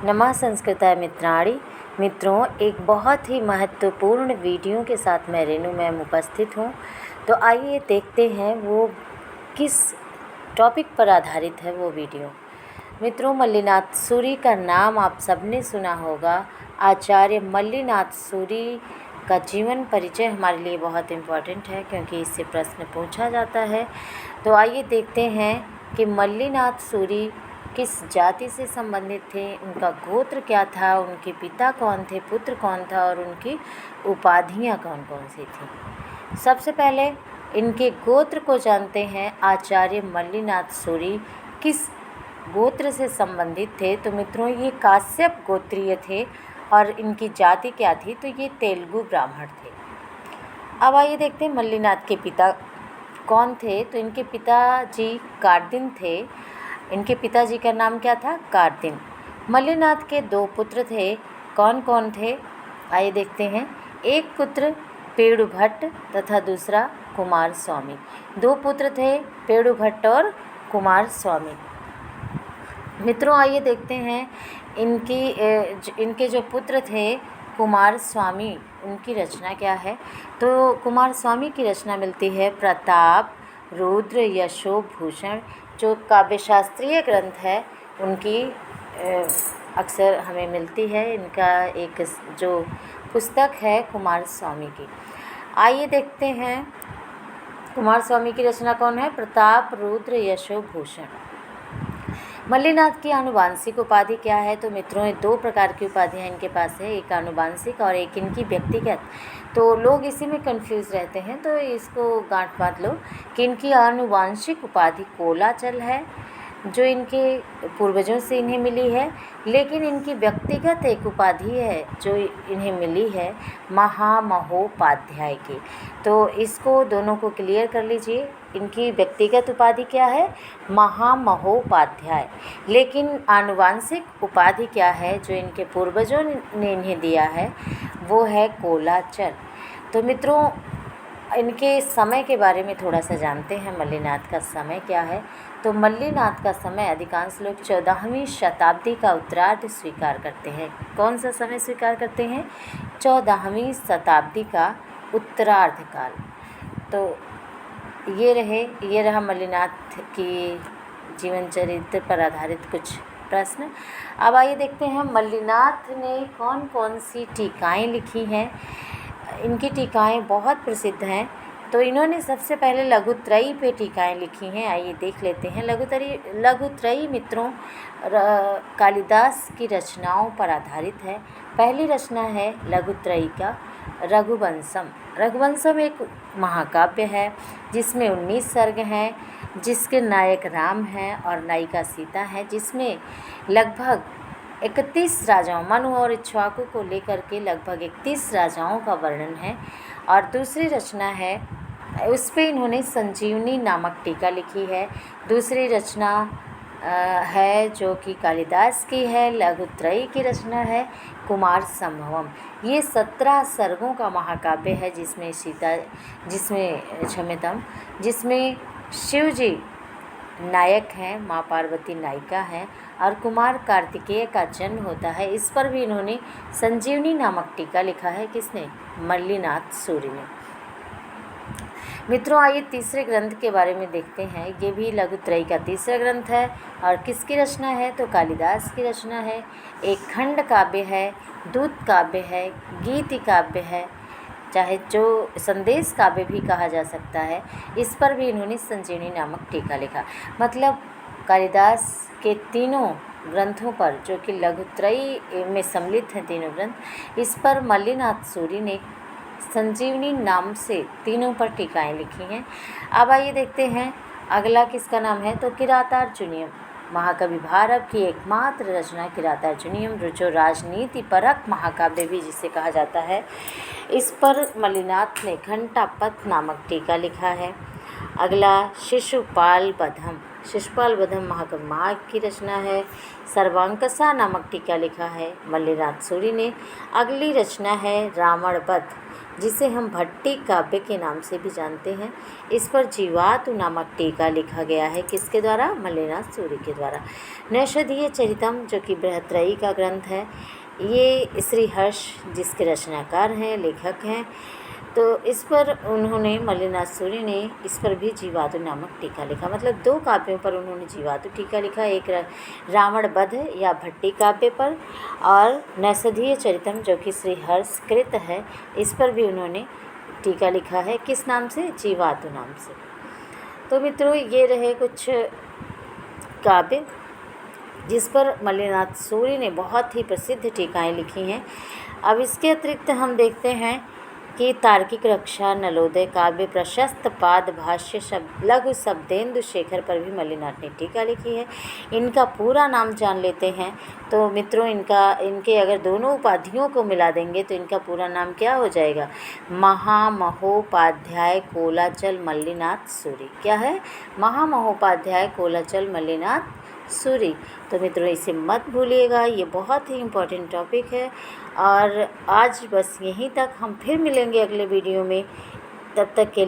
नमः संस्कृताय मित्राणि। मित्रों, एक बहुत ही महत्वपूर्ण वीडियो के साथ मैं रेनू मैम उपस्थित हूँ। तो आइए देखते हैं वो किस टॉपिक पर आधारित है वो वीडियो। मित्रों, मल्लिनाथ सूरी का नाम आप सबने सुना होगा। आचार्य मल्लिनाथ सूरी का जीवन परिचय हमारे लिए बहुत इम्पोर्टेंट है क्योंकि इससे प्रश्न पूछा जाता है। तो आइए देखते हैं कि मल्लिनाथ सूरी किस जाति से संबंधित थे, उनका गोत्र क्या था, उनके पिता कौन थे, पुत्र कौन था और उनकी उपाधियां कौन कौन सी थी। सबसे पहले इनके गोत्र को जानते हैं। आचार्य मल्लिनाथ सूरी किस गोत्र से संबंधित थे? तो मित्रों, ये काश्यप गोत्रीय थे और इनकी जाति क्या थी? तो ये तेलुगु ब्राह्मण थे। अब आइए देखते हैं मल्लिनाथ के पिता कौन थे। तो इनके पिताजी कार्दिन थे। इनके पिताजी का नाम क्या था? कार्दिन। मल्लिनाथ के 2 पुत्र थे। कौन कौन थे? आइए देखते हैं। एक पुत्र पेड़ुभट्ट तथा दूसरा कुमार स्वामी। 2 पुत्र थे, पेड़ुभट्ट और कुमार स्वामी। मित्रों, आइए देखते हैं इनके जो पुत्र थे कुमार स्वामी, उनकी रचना क्या है। तो कुमार स्वामी की रचना मिलती है प्रताप रुद्र यशो भूषण, जो काव्यशास्त्रीय ग्रंथ है उनकी अक्सर हमें मिलती है। इनका एक जो पुस्तक है कुमार स्वामी की। आइए देखते हैं कुमार स्वामी की रचना कौन है। प्रताप रुद्र यशो भूषण। मल्लिनाथ की आनुवांशिक उपाधि क्या है? तो मित्रों, 2 प्रकार की उपाधियाँ इनके पास है, एक आनुवांशिक और एक इनकी व्यक्तिगत। तो लोग इसी में कंफ्यूज रहते हैं, तो इसको गांठ बांध लो कि इनकी आनुवांशिक उपाधि कोलाचल है, जो इनके पूर्वजों से इन्हें मिली है। लेकिन इनकी व्यक्तिगत एक उपाधि है जो इन्हें मिली है महामहोपाध्याय की। तो इसको दोनों को क्लियर कर लीजिए। इनकी व्यक्तिगत उपाधि क्या है? महामहोपाध्याय। लेकिन आनुवांशिक उपाधि क्या है जो इनके पूर्वजों ने इन्हें दिया है? वो है कोलाचल। तो मित्रों, इनके समय के बारे में थोड़ा सा जानते हैं। मल्लिनाथ का समय क्या है? तो मल्लिनाथ का समय अधिकांश लोग 14वीं शताब्दी का उत्तरार्ध स्वीकार करते हैं। कौन सा समय स्वीकार करते हैं? 14वीं शताब्दी का उत्तरार्ध काल। तो ये रहा मल्लिनाथ की जीवन चरित्र पर आधारित कुछ प्रश्न। अब आइए देखते हैं मल्लिनाथ ने कौन कौन सी टीकाएँ लिखी हैं। इनकी टीकाएँ बहुत प्रसिद्ध हैं। तो इन्होंने सबसे पहले लघुत्रयी पे टीकाएँ लिखी हैं। आइए देख लेते हैं। लघुत्रयी मित्रों कालिदास की रचनाओं पर आधारित है। पहली रचना है लघुत्रयी का रघुवंशम। रघुवंशम एक महाकाव्य है जिसमें 19 सर्ग हैं, जिसके नायक राम हैं और नायिका सीता है, जिसमें लगभग 31 राजाओं, मनु और इक्ष्वाकु को लेकर के लगभग 31 राजाओं का वर्णन है। और दूसरी रचना है, उस पर इन्होंने संजीवनी नामक टीका लिखी है। दूसरी रचना है जो कि कालिदास की है, लघुत्रयी की रचना है कुमार संभवम। ये 17 सर्गों का महाकाव्य है जिसमें शिव जी नायक हैं, माँ पार्वती नायिका हैं और कुमार कार्तिकेय का जन्म होता है। इस पर भी इन्होंने संजीवनी नामक टीका लिखा है। किसने? मल्लिनाथ सूरी ने। मित्रों, आइए तीसरे ग्रंथ के बारे में देखते हैं। ये भी लघुत्रयी का तीसरा ग्रंथ है और किसकी रचना है? तो कालिदास की रचना है। एक खंड काव्य है, दूत काव्य है, गीति काव्य है, चाहे जो संदेश काव्य भी कहा जा सकता है। इस पर भी इन्होंने संजीवनी नामक टीका लिखा। मतलब कालिदास के तीनों ग्रंथों पर, जो कि लघुत्रयी में सम्मिलित हैं तीनों ग्रंथ, इस पर मल्लिनाथ सूरी ने संजीवनी नाम से तीनों पर टीकाएँ लिखी हैं। अब आइए देखते हैं अगला किसका नाम है। तो किरातार्जुनीयम, महाकवि भारत की एकमात्र रचना किरातार्जुनीयम, जो राजनीति परक महाकाव्य भी जिसे कहा जाता है। इस पर मल्लिनाथ ने घंटापथ नामक टीका लिखा है। अगला शिशुपाल बधम। शिशुपाल वधम महाकाव्य महाग की रचना है। सर्वांकसा नामक टीका लिखा है मल्लिनाथ सूरि ने। अगली रचना है रावण वध, जिसे हम भट्टी काव्य के नाम से भी जानते हैं। इस पर जीवातु नामक टीका लिखा गया है, किसके द्वारा? मल्लिनाथ सूरि के द्वारा। नैषधीय चरितम, जो कि बृहत्रयी का ग्रंथ है, ये श्री हर्ष जिसके रचनाकार हैं, लेखक हैं। तो इस पर उन्होंने, मल्लिनाथ सूरि ने इस पर भी जीवातु नामक टीका लिखा। मतलब 2 काव्यों पर उन्होंने जीवातु टीका लिखा, एक रावण वध या भट्टी काव्य पर, और नैषधीय चरितम जो कि श्री हर्षकृत है, इस पर भी उन्होंने टीका लिखा है। किस नाम से? जीवातु नाम से। तो मित्रों, ये रहे कुछ काव्य जिस पर मल्लिनाथ सूरि ने बहुत ही प्रसिद्ध टीकाएँ लिखी हैं। अब इसके अतिरिक्त हम देखते हैं कि तार्किक रक्षा, नलोदय काव्य, प्रशस्त पाद भाष्य, लघु शब्देन्दु शेखर पर भी मल्लिनाथ ने टीका लिखी है। इनका पूरा नाम जान लेते हैं। तो मित्रों, इनके अगर दोनों उपाधियों को मिला देंगे तो इनका पूरा नाम क्या हो जाएगा? महामहोपाध्याय कोलाचल मल्लिनाथ सूरि। क्या है? महामहोपाध्याय कोलाचल मल्लिनाथ सूरि। तो मित्रों, इसे मत भूलिएगा, ये बहुत ही इम्पोर्टेंट टॉपिक है। और आज बस यहीं तक, हम फिर मिलेंगे अगले वीडियो में। तब तक के